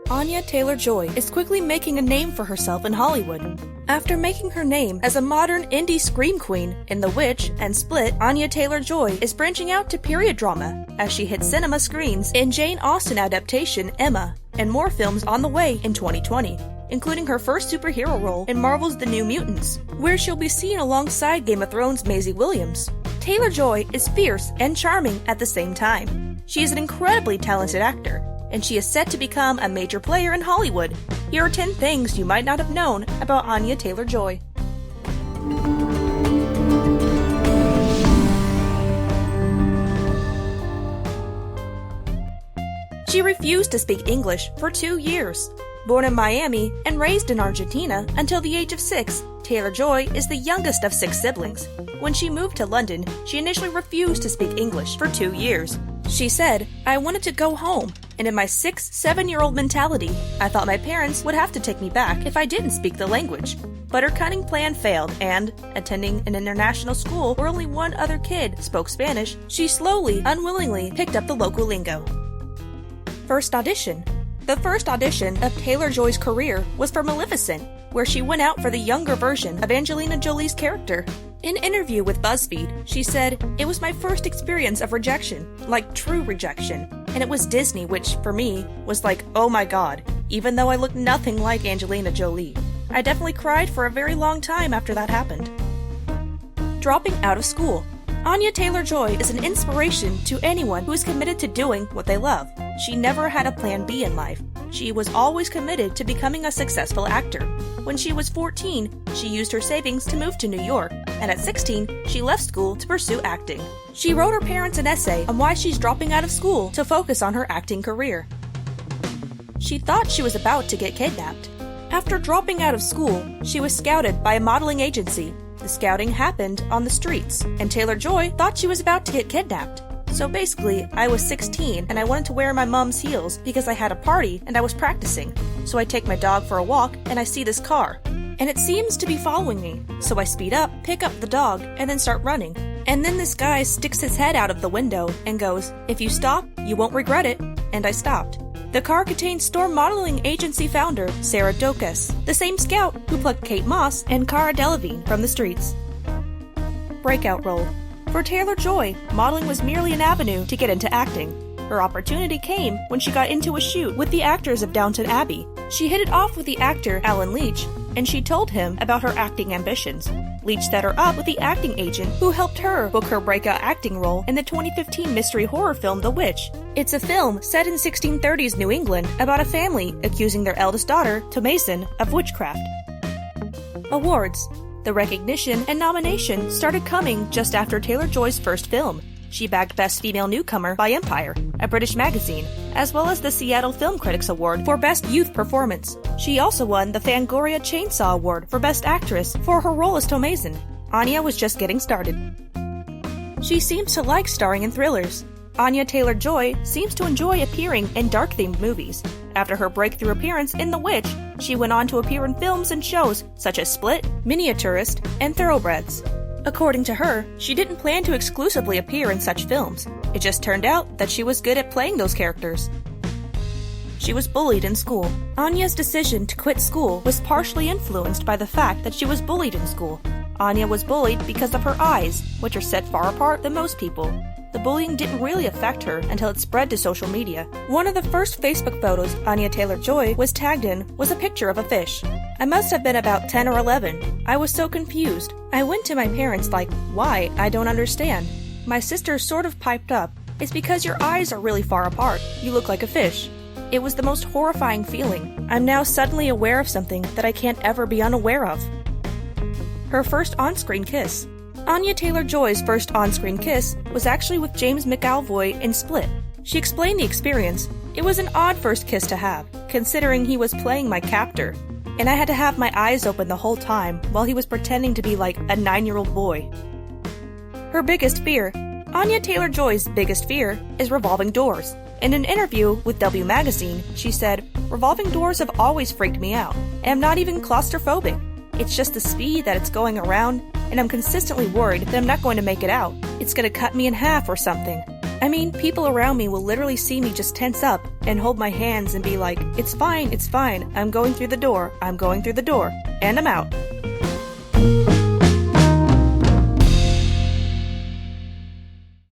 Anya Taylor-Joy is quickly making a name for herself in Hollywood. After making her name as a modern indie scream queen in The Witch and Split, Anya Taylor-Joy is branching out to period drama as she hits cinema screens in Jane Austen adaptation Emma and more films on the way in 2020, including her first superhero role in Marvel's The New Mutants, where she'll be seen alongside Game of Thrones' Maisie Williams. Taylor-Joy is fierce and charming at the same time. She is an incredibly talented actor, and she is set to become a major player in Hollywood. Here are 10 things you might not have known about Anya Taylor-Joy. She refused to speak English for 2 years. Born in Miami and raised in Argentina until the age of 6, Taylor-Joy is the youngest of 6 siblings. When she moved to London, she initially refused to speak English for 2 years. She said, "I wanted to go home, and in my 6-7-year-old mentality, I thought my parents would have to take me back if I didn't speak the language." But her cunning plan failed, and, attending an international school where only one other kid spoke Spanish, she slowly, unwillingly picked up the local lingo. First audition. The first audition of Taylor-Joy's career was for Maleficent, where she went out for the younger version of Angelina Jolie's character. In an interview with BuzzFeed, she said, "It was my first experience of rejection, like true rejection, and it was Disney, which, for me, was like, oh my god, even though I looked nothing like Angelina Jolie. I definitely cried for a very long time after that happened." Dropping out of school. Anya Taylor-Joy is an inspiration to anyone who is committed to doing what they love. She never had a plan B in life. She was always committed to becoming a successful actor. When she was 14, she used her savings to move to New York, and at 16, she left school to pursue acting. She wrote her parents an essay on why she's dropping out of school to focus on her acting career. She thought she was about to get kidnapped. After dropping out of school, she was scouted by a modeling agency. The scouting happened on the streets, and Taylor-Joy thought she was about to get kidnapped. So basically, I was 16 and I wanted to wear my mom's heels because I had a party and I was practicing. So I take my dog for a walk and I see this car. And it seems to be following me. So I speed up, pick up the dog, and then start running. And then this guy sticks his head out of the window and goes, "If you stop, you won't regret it." And I stopped. The car contained Storm Modeling Agency founder Sarah Dokas, the same scout who plucked Kate Moss and Cara Delevingne from the streets. Breakout role. For Taylor-Joy, modeling was merely an avenue to get into acting. Her opportunity came when she got into a shoot with the actors of Downton Abbey. She hit it off with the actor Alan Leach, and she told him about her acting ambitions. Leach set her up with the acting agent who helped her book her breakout acting role in the 2015 mystery horror film The Witch. It's a film set in 1630s New England about a family accusing their eldest daughter, Thomasin, of witchcraft. Awards. The recognition and nomination started coming just after Taylor-Joy's first film. She bagged Best Female Newcomer by Empire, a British magazine, as well as the Seattle Film Critics Award for Best Youth Performance. She also won the Fangoria Chainsaw Award for Best Actress for her role as Thomasin. Anya was just getting started. She seems to like starring in thrillers. Anya Taylor-Joy seems to enjoy appearing in dark-themed movies. After her breakthrough appearance in The Witch, she went on to appear in films and shows such as Split, Miniaturist, and Thoroughbreds. According to her, she didn't plan to exclusively appear in such films. It just turned out that she was good at playing those characters. She was bullied in school. Anya's decision to quit school was partially influenced by the fact that she was bullied in school. Anya was bullied because of her eyes, which are set far apart than most people. The bullying didn't really affect her until it spread to social media. One of the first Facebook photos Anya Taylor-Joy was tagged in was a picture of a fish. I must have been about 10 or 11. I was so confused. I went to my parents like, "Why? I don't understand." My sister sort of piped up, "It's because your eyes are really far apart. You look like a fish." It was the most horrifying feeling. I'm now suddenly aware of something that I can't ever be unaware of. Her first on-screen kiss. Anya Taylor-Joy's first on-screen kiss was actually with James McAvoy in Split. She explained the experience. "It was an odd first kiss to have, considering he was playing my captor, and I had to have my eyes open the whole time while he was pretending to be like a 9-year-old boy." Her biggest fear. Anya Taylor-Joy's biggest fear is revolving doors. In an interview with W Magazine, she said, "Revolving doors have always freaked me out, and I'm not even claustrophobic. It's just the speed that it's going around, and I'm consistently worried that I'm not going to make it out. It's going to cut me in half or something." I mean, people around me will literally see me just tense up and hold my hands and be like, it's fine, I'm going through the door, and I'm out.